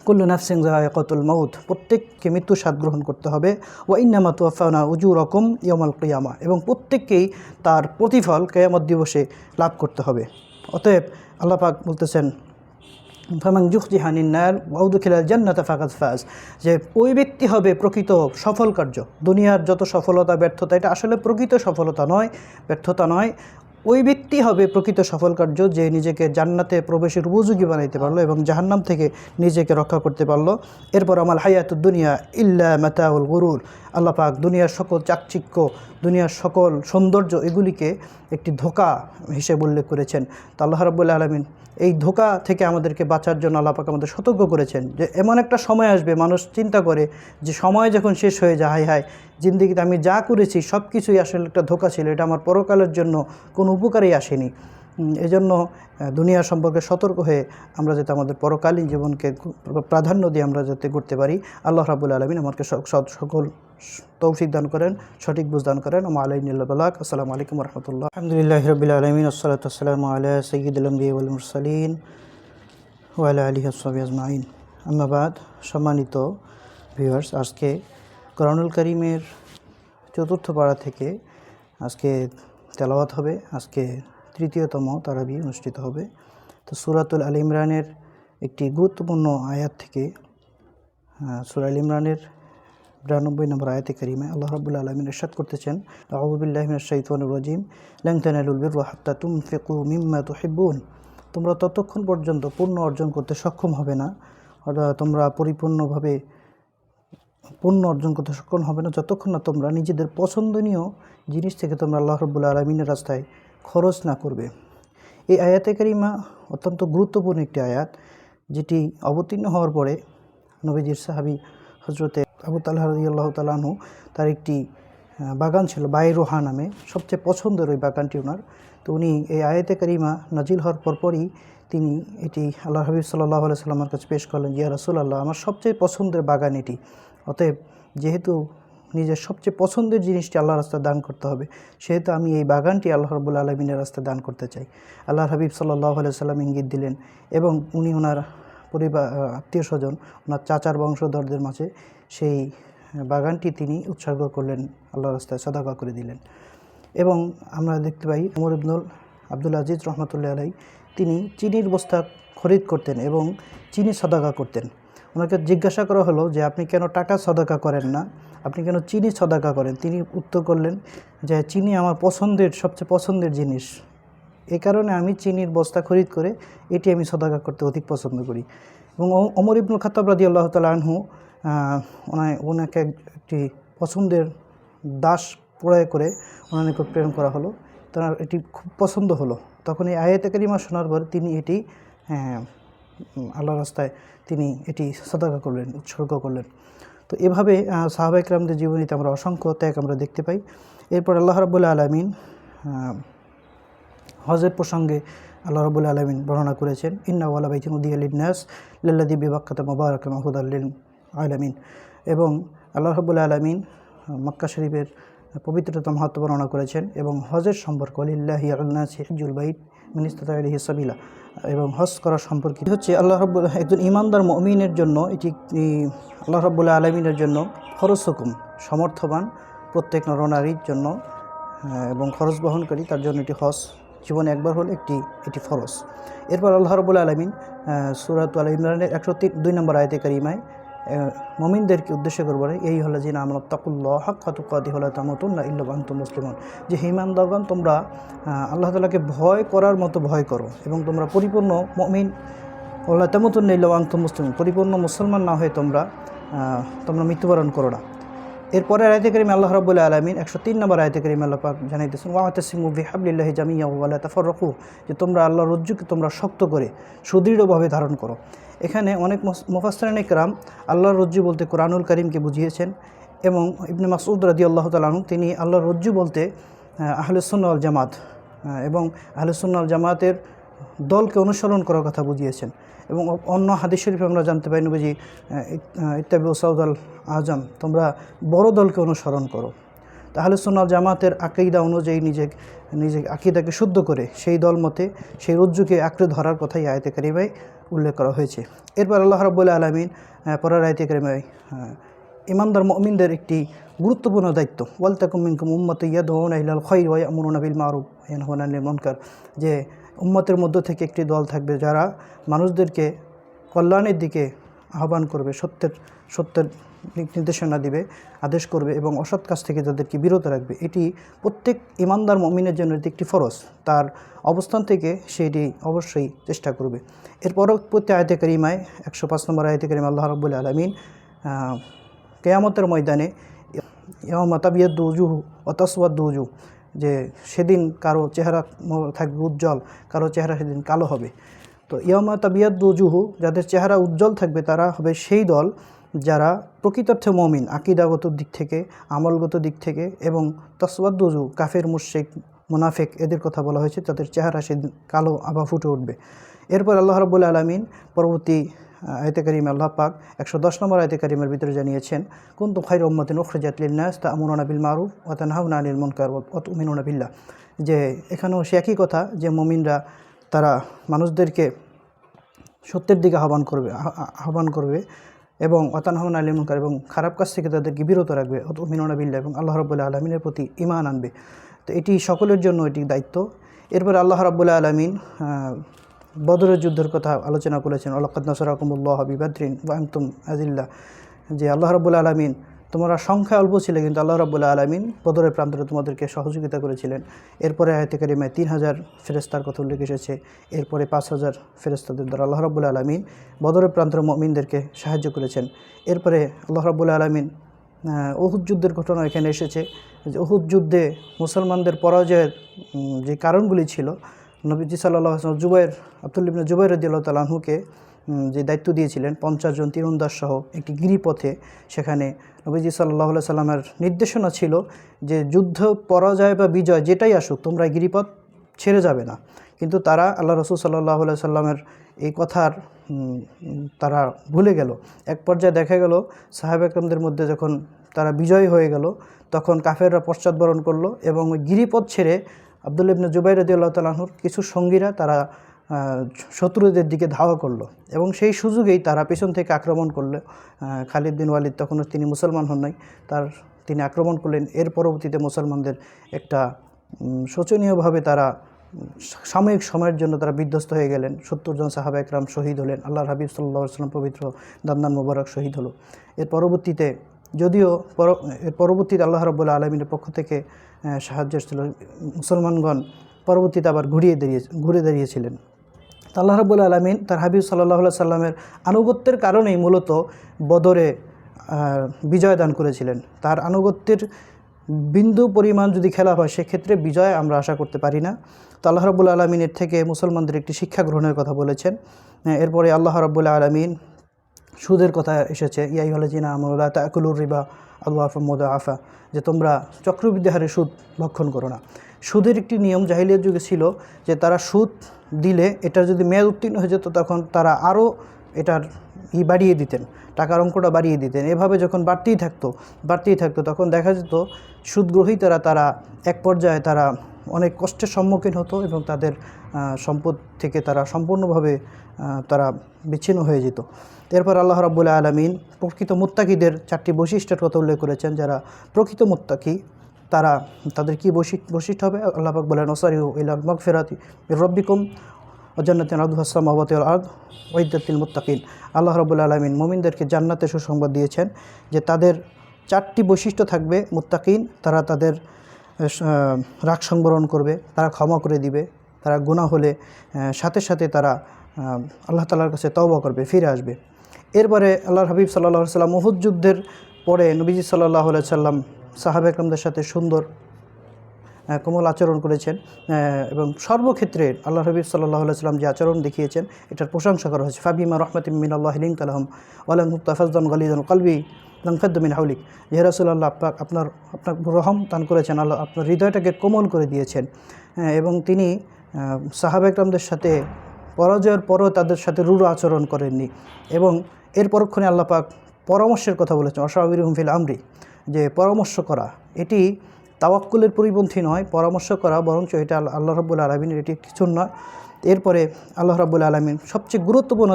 কুল্লু নাফসিন যায়িকাতুল মাউত, প্রত্যেককে মৃত্যু স্বাদ গ্রহণ করতে হবে। ওয়া ইন্নামা তুওয়াফাউনা উজুরাকুম ইয়াওমাল কিয়ামা, এবং প্রত্যেককেই তার প্রতিফল কিয়ামত দিবসে লাভ করতে হবে। অতএব আল্লাহ পাক বলতেছেন ফামান যুখজিহা আনিন নার ওয়া উদখিলাল জান্নাতা ফাকাদ ফাজ, যে ওই ব্যক্তি হবে প্রকৃত সফল কার্য। দুনিয়ার যত সফলতা ব্যর্থতা এটা আসলে প্রকৃত সফলতা নয়, ব্যর্থতা নয়। ওই ব্যক্তি হবে প্রকৃত সফল কার্য যে নিজেকে জান্নাতে প্রবেশের উপযোগী বানাইতে পারলো এবং জাহান্নাম থেকে নিজেকে রক্ষা করতে পারলো। এরপর আমাল হায়াতুদ দুনিয়া ইল্লা মাতাউল গুরুর, আল্লাহ পাক দুনিয়ার সকল চাকচিক্য, দুনিয়ার সকল সৌন্দর্য এগুলিকে একটি ধোঁকা হিসেবে উল্লেখ করেছেন। তো আল্লাহ রাব্বুল আলামিন এই ধোঁকা থেকে আমাদেরকে বাঁচার জন্য আল্লাহ পাক আমাদের সতর্ক করেছেন যে এমন একটা সময় আসবে, মানুষ চিন্তা করে যে সময় যখন শেষ হয়ে যায়, হায় হায় জিন্দেগিতে আমি যা করেছি সব কিছুই আসলে একটা ধোঁকা ছিল, এটা আমার পরকালের জন্য কোনো উপকারেই আসেনি। এজন্য দুনিয়া সম্পর্কে সতর্ক হয়ে আমরা যাতে আমাদের পরকালীন জীবনকে প্রাধান্য দিয়ে আমরা যাতে করতে পারি, আল্লাহ রাব্বুল আলামিন আমাকে সকল তৌফিক দান করেন, সঠিক বুঝ দান করেন। ওয়া আলাইহিল বালাগ। আসসালামু আলাইকুম ওয়া রাহমাতুল্লাহ। আলহামদুলিল্লাহি রাব্বিল আলামিন, ওয়াসসালাতু ওয়াসসালামু আলা সাইয়্যিদিল আমবিয়া ওয়াল মুরসালিন ওয়া আলা আলিহি ওয়া সাহবিহি আজমাইন। আম্মা বাদ। সম্মানিত ভিউয়ার্স, আজকে কোরআনুল কারীমের চতুর্থ পারা থেকে আজকে তেলাওয়াত হবে। আজকে তৃতীয়তম তারাবি অনুষ্ঠিত হবে। তো সূরাতুল আল ইমরানের একটি গুরুত্বপূর্ণ আয়াত থেকে, সূরা আল ইমরানের ৯২ নম্বর আয়াতে কারিমায় আল্লাহ রাব্বুল আলামিন ইরশাদ করতেছেন, আউযু বিল্লাহি মিনাশ শাইতানির রাজিম, লান তানালুল বিররা হাত্তা তুনফিকু মিম্মা তুহিব্বুন, তোমরা ততক্ষণ পর্যন্ত পূর্ণ অর্জন করতে সক্ষম হবে না, অর্থাৎ তোমরা পরিপূর্ণভাবে পূর্ণ অর্জন করতে সক্ষম হবে না যতক্ষণ না তোমরা নিজেদের পছন্দনীয় জিনিস থেকে তোমরা আল্লাহ রাব্বুল আলামিনের রাস্তায় খরচ না করবে। এই আয়াতে কারিমা অত্যন্ত গুরুত্বপূর্ণ একটি আয়াত, যেটি অবতীর্ণ হওয়ার পরে নবীজির সাহাবী হযরতে আবু তালহা রাদিয়াল্লাহু তাআলা আনহু, তার একটি বাগান ছিল বাইরুহা নামে, সবচেয়ে পছন্দের ওই বাগানটি ওনার। তো উনি এই আয়াতে কারিমা নাজিল হওয়ার পরপরই তিনি এটি আল্লাহ হাবিব সাল্লাল্লাহু আলাইহি সাল্লামের কাছে পেশ করলেন, ইয়া রাসূলুল্লাহ, আমার সবচেয়ে পছন্দের বাগান এটি। অতএব যেহেতু নিজের সবচেয়ে পছন্দের জিনিসটি আল্লাহর রাস্তায় দান করতে হবে, সেহেতু আমি এই বাগানটি আল্লাহ রাব্বুল আলামিনের রাস্তায় দান করতে চাই। আল্লাহর হাবিব সাল্লাল্লাহু আলাইহি সাল্লাম ইঙ্গিত দিলেন এবং উনি ওনার পরিবার, আত্মীয় স্বজন, ওনার চাচার বংশধরদের মাঝে সেই বাগানটি তিনি উৎসর্গ করলেন, আল্লাহর রাস্তায় সাদাকা করে দিলেন। এবং আমরা দেখতে পাই ওমর ইবনুল আব্দুল আজিজ রহমতুল্লাহ আলাইহি, তিনি চিনির বস্তা খরিদ করতেন এবং চিনি সাদাকা করতেন। ওনাকে জিজ্ঞাসা করা হলো যে আপনি কেন টাকা সাদাকা করেন না, আপনি কেন চিনি সাদাকা করেন? তিনি উত্তর করলেন যে চিনি আমার পছন্দের, সবচেয়ে পছন্দের জিনিস, এই কারণে আমি চিনির বস্তা খরিদ করে এটি আমি সাদাকা করতে অধিক পছন্দ করি। এবং ওমর ইবনুল খাত্তাব রাদিয়াল্লাহু তাআলা আনহু ওনাকে একটি পছন্দের দাস ক্রয় করে ওনার নিকট প্রেরণ করা হলো। তার এটি খুব পছন্দ হলো। তখন এই আয়াতে কারিমা শোনার পর তিনি এটি আল্লাহর রাস্তায় তিনি এটি সাদাকা করলেন, উৎসর্গ করলেন। তো এভাবে সাহাবায়ে কেরামদের জীবনীতে আমরা অসংখ্য ত্যাগ আমরা দেখতে পাই। এরপর আল্লাহ রাব্বুল আলামিন হজের প্রসঙ্গে আল্লাহ রাব্বুল আলামিন বর্ণনা করেছেন, ইন্না ওয়ালা বাইতিন উদিয়া লিন-নাস লাল্লাযী বিবাক্কাতা মুবারাকান ওয়া হুদাল লিল আলামিন। এবং আল্লাহ রাব্বুল আলামিন মক্কা শরীফের পবিত্রতা মাহাত্ম্য বর্ণনা করেছেন এবং হজের সম্পর্ক, লিল্লাহি আলান-নাসি হিজ্জুল বাইত মান ইসতাতা ইলাইহি সাবিলা, এবং হজ করা সম্পর্কিত হচ্ছে আল্লাহ রাব্বুল, একজন ঈমানদার মুমিনের জন্য এটি আল্লাহ রাব্বুল আলামিনের জন্য ফরজ হুকুম, সমর্থবান প্রত্যেক নরনারীর জন্য এবং খরচ বহনকারী তার জন্য এটি হজ জীবনে একবার হলে এটি ফরজ। এরপর আল্লাহ রাব্বুল আলামিন সূরাতুল আল ইমরানের ১০২ নম্বর আয়াতে কারিমায় মুমিনদেরকে উদ্দেশ্য করে বলে, এই হলো যে আমানু তাকুল্লাহ হাক্কা তুকাতিহি ওয়া লা তামুতুন্না ইল্লা ওয়া আনতুম মুসলিমুন, যে হে ঈমানদারগণ তোমরা আল্লাহ তাআলাকে ভয় করার মতো ভয় করো এবং তোমরা পরিপূর্ণ মুমিন, ওয়া লা তামুতুন্না ইল্লা ওয়া আনতুম মুসলিমুন, পরিপূর্ণ মুসলমান না হয়ে তোমরা মৃত্যুবরণ করো না। এরপরে আয়াতে কারিমে আল্লাহ রাব্বুল আলামিন ১০৩ নম্বর আয়াতে কারিমে আল্লাহ পাক জানাইতেছেন, ওয়াতাসিমু বিহাবলিল্লাহি জামিআ ওয়া লা তাফাররাকু, যে তোমরা আল্লাহর রজ্জুকে তোমরা শক্ত করে সুদৃঢ়ভাবে ধারণ করো। এখানে অনেক মুফাসসিরিনে কেরাম আল্লাহর রজ্জু বলতে কোরআনুল কারীমকে বুঝিয়েছেন এবং ইবনে মাসউদ রাদিয়াল্লাহু তাআলা আনহু তিনি আল্লাহর রজ্জু বলতে আহলে সুন্নাহ ওয়াল জামাত এবং আহলে সুন্নাহ ওয়াল জামাতের দলকে অনুসরণ করার কথা বুঝিয়েছেন। এবং অন্য হাদিস শরীফে আমরা জানতে পাই, নবীজি ইত্তাবিউ সাউদাল আজম, তোমরা বড় দলকে অনুসরণ করো। তাহলে সুন্নাহ ওয়াল জামাতের আকীদা অনুযায়ী নিজে আকীদাকে শুদ্ধ করে সেই দল মতে সেই রজ্জুকে আঁকড়ে ধরার কথাই আয়াতে কারিমায় উল্লেখ করা হয়েছে। এরপর আল্লাহ রাব্বুল আলামিন পরের আয়াতে কারিমায় ইমানদার মুমিনদের একটি গুরুত্বপূর্ণ দায়িত্ব, ওয়ালতাকুম মিনকুম উম্মাতুন ইয়াদউনা ইলাল খায়র ওয়া ইয়া'মুরুনা বিল মারুফ ওয়া ইয়ানহাউনা আনিল মুনকার, যে উম্মতের মধ্য থেকে একটি দল থাকবে যারা মানুষদেরকে কল্যাণের দিকে আহ্বান করবে, সত্যের নির্দেশনা দিবে, আদেশ করবে এবং অসৎ কাজ থেকে তাদেরকে বিরত রাখবে। এটি প্রত্যেক ইমানদার মুমিনের জন্য এটি একটি ফরজ, তার অবস্থান থেকে সেটি অবশ্যই চেষ্টা করবে। এর পরবর্তী আয়াতে কারিমায় 105 নম্বর আয়াতে কারিমায় আল্লাহ রাব্বুল আলামিন কিয়ামতের ময়দানে ইয়াওমা তাবিয়াদ্দু উজুহু ওয়া তাসওয়াদ্দু উজুহ, যে সেদিন কারো চেহারা থাকবে উজ্জ্বল, কারো চেহারা সেদিন কালো হবে। তো ইয়াওমা তাবিয়াদ্দু উজুহু, যাদের চেহারা উজ্জ্বল থাকবে তারা হবে সেই দল যারা প্রকৃতার্থে মুমিন, আকীদাগত দিক থেকে, আমলগত দিক থেকে, এবং তাসওয়াদ্দু উজুহ, কাফের, মুশরিক, মুনাফিক এদের কথা বলা হয়েছে, তাদের চেহারা সেদিন কালো আভা ফুটে উঠবে। এরপর আল্লাহ রাব্বুল আলামিন পরবর্তী আয়াতে কারিমে আল্লাহ পাক 110 নম্বর আয়াতে কারিমের ভিতরে জানিয়েছেন, কুনতুম খায়রা উম্মাতিন উখরিজাত লিন-নাস তা'মুরুনা বিল মারুফ ওয়া তানহাউনা আনিল মুনকার ওয়া তু'মিনুনা বিল্লাহ, যে এখানেও সে একই কথা যে মুমিনরা তারা মানুষদেরকে সত্যের দিকে আহ্বান করবে এবং ওয়া তানহাউনা আনিল মুনকার, এবং খারাপ কাজ থেকে তাদেরকে বিরত রাখবে, ওয়া তু'মিনুনা বিল্লাহ, এবং আল্লাহ রাব্বুল আলামিনের প্রতি ঈমান আনবে। তো এটি সকলের জন্য এটি দায়িত্ব। এরপর আল্লাহ রাব্বুল আলামিন বদরের যুদ্ধের কথা আলোচনা করেছেন, ওয়ালাকাদ নাসারাকুমুল্লাহু বিবাদরিন ওয়া আনতুম আযিল্লাহ, যে আল্লাহ রাব্বুল আলামিন তোমরা সংখ্যা অল্প ছিলে কিন্তু আল্লাহ রাব্বুল আলামিন বদরের প্রান্তরে তোমাদেরকে সহযোগিতা করেছিলেন। এরপরে আয়াতে কারিমায় 3000 ফেরেশতার কথা উল্লেখ এসেছে। এরপরে 5000 ফেরেশতাদের দ্বারা আল্লাহ রাব্বুল আলামিন বদরের প্রান্তরে মুমিনদেরকে সাহায্য করেছেন। এরপরে আল্লাহ রাব্বুল আলামিন উহুদ যুদ্ধের ঘটনা এখানে এসেছে, যে উহুদ যুদ্ধে মুসলমানদের পরাজয়ের যে কারণগুলি ছিল, নবীজি সাল্লাল্লাহু আলাইহি ওয়াসাল্লাম আব্দুল্লাহ ইবনে জুবাইর রাদিয়াল্লাহু তাআলা আনহুকে যে দায়িত্ব দিয়েছিলেন 50 জন তীরন্দাজ সহ একটি গিরিপথে, সেখানে নবীজি সাল্লাল্লাহু আলাইহি সাল্লামের নির্দেশনা ছিল যে যুদ্ধ পরাজয় বা বিজয় যেটাই আসুক তোমরা গিরিপথ ছেড়ে যাবে না। কিন্তু তারা আল্লাহ রাসূল সাল্লাল্লাহু আলাইহি সাল্লামের এই কথার তারা ভুলে গেল। এক পর্যায়ে দেখা গেল সাহাবা একরামদের মধ্যে যখন তারা বিজয়ী হয়ে গেল তখন কাফেররা পশ্চাৎবরণ করলো এবং ওই গিরিপথ ছেড়ে আব্দুল্লাহ ইবনে জুবাইর রাদিয়াল্লাহু তাআলা আনহুর কিছু সঙ্গীরা তারা শত্রুদের দিকে ধাওয়া করলো এবং সেই সুযোগেই তারা পেছন থেকে আক্রমণ করলো। খালিদ বিন ওয়ালিদ তখনও তিনি মুসলমান হন নাই, তিনি আক্রমণ করলেন। এর পরবর্তীতে মুসলমানদের একটা শোচনীয়ভাবে তারা সাময়িক সময়ের জন্য তারা বিধ্বস্ত হয়ে গেলেন। 70 জন সাহাবা একরাম শহীদ হলেন, আল্লাহর হাবিব সাল্লাল্লাহু আলাইহি ওয়াসাল্লাম পবিত্র দান্দান মোবারক শহীদ হলো। এর পরবর্তীতে আল্লাহ রাব্বুল আলামিনের পক্ষ থেকে সাহায্য ছিল, মুসলমানগণ পরবর্তীতে আবার ঘুরে দাঁড়িয়েছিলেন। আল্লাহ রাব্বুল আলামিন তার হাবিব সাল্লাল্লাহু আলাইহি সাল্লামের আনুগত্যের কারণেই মূলত বদরে বিজয় দান করেছিলেন। তার আনুগত্যের বিন্দু পরিমাণ যদি খেলা হয় সেক্ষেত্রে বিজয় আমরা আশা করতে পারি না। তো আল্লাহ রাব্বুল আলামিনের থেকে মুসলমানদের একটি শিক্ষা গ্রহণের কথা বলেছেন। এরপরে আল্লাহ রাব্বুল আলামিন সুদের কথা এসেছে, ইয়া আইয়ুহাল্লাযীনা আমানু লা তা'কুলুর রিবা আদওয়াফাম মুদাআফা, যে তোমরা চক্রবৃদ্ধি হারে সুদ ভক্ষণ করো না। সুদের একটি নিয়ম জাহিলিয়াত যুগে ছিল যে তারা সুদ দিলে এটার যদি মেয়াদ উত্তীর্ণ হয়ে যেত তখন তারা আরও এটার বাড়িয়ে দিতেন, টাকার অঙ্কটা বাড়িয়ে দিতেন। এভাবে যখন বাড়তেই থাকতো তখন দেখা যেত সুদগ্রহীতারা তারা এক পর্যায়ে তারা অনেক কষ্টের সম্মুখীন হতো এবং তাদের সম্পদ থেকে তারা সম্পূর্ণভাবে তারা বিচ্ছিন্ন হয়ে যেত। এরপর আল্লাহ রাব্বুল আলামিন প্রকৃত মুত্তাকিদের 4টি বৈশিষ্ট্যের কথা উল্লেখ করেছেন। যারা প্রকৃত মুত্তাকি তাদের কি বৈশিষ্ট্য হবে? আল্লাহ পাক বলেন, ওয়াসারিউ ইলা মাগফিরাতি মির রাব্বিকুম ওয়া জান্নাতিন আরদুহাস সামাওয়াতু ওয়াল আরদ উইদ্দাত লিল মুত্তাকিন। আল্লাহ রাব্বুল আলামিন মুমিনদেরকে জান্নাতের সুসংবাদ দিয়েছেন যে তাদের 4টি বৈশিষ্ট্য থাকবে। মুত্তাকিন, তারা তাদের রাগ সংবরণ করবে, তারা ক্ষমা করে দিবে, তারা গুনাহ হলে সাথে সাথে তারা আল্লাহ তাআলার কাছে তওবা করবে, ফিরে আসবে। এরপরে আল্লাহর হাবিব সাল্লাল্লাহু আলাইহি সাল্লাম উহুদ যুদ্ধের পরে নবীজি সাল্লাল্লাহু আলাইহি সাল্লাম সাহাবা একরামদের সাথে সুন্দর কোমল আচরণ করেছেন এবং সর্বক্ষেত্রে আল্লাহর হাবিব সাল্লাল্লাহু আলাইহি সাল্লাম যে আচরণ দেখিয়েছেন এটার প্রশংসা করা হয়েছে। ফাবিমা রাহমাতিম মিনাল্লাহি লিনতা লাহুম ওয়া লাম তাফাজ্জান গালিজান কলবি লানফাদ্দু মিন হাওলিক। ইয়া রাসূলুল্লাহ, আপনার রহম দান করেছেন, আল্লাহ আপনার হৃদয়টাকে কোমল করে দিয়েছেন। এবং তিনি সাহাবা একরামদের সাথে পরাজয়ের পরও তাদের সাথে রূঢ় আচরণ করেননি। এবং এর পরক্ষণে আল্লাহ পাক পরামর্শের কথা বলেছেন, ওয়াশাওরিহুম ফিল আমরি, যে পরামর্শ করা এটি তাওয়াক্কুলের পরিপন্থী নয়, পরামর্শ করা বরঞ্চ এটা আল্লাহ রাব্বুল আলামিনের এটি কিছু নয়। এরপরে আল্লাহ রাব্বুল আলামিন সবচেয়ে গুরুত্বপূর্ণ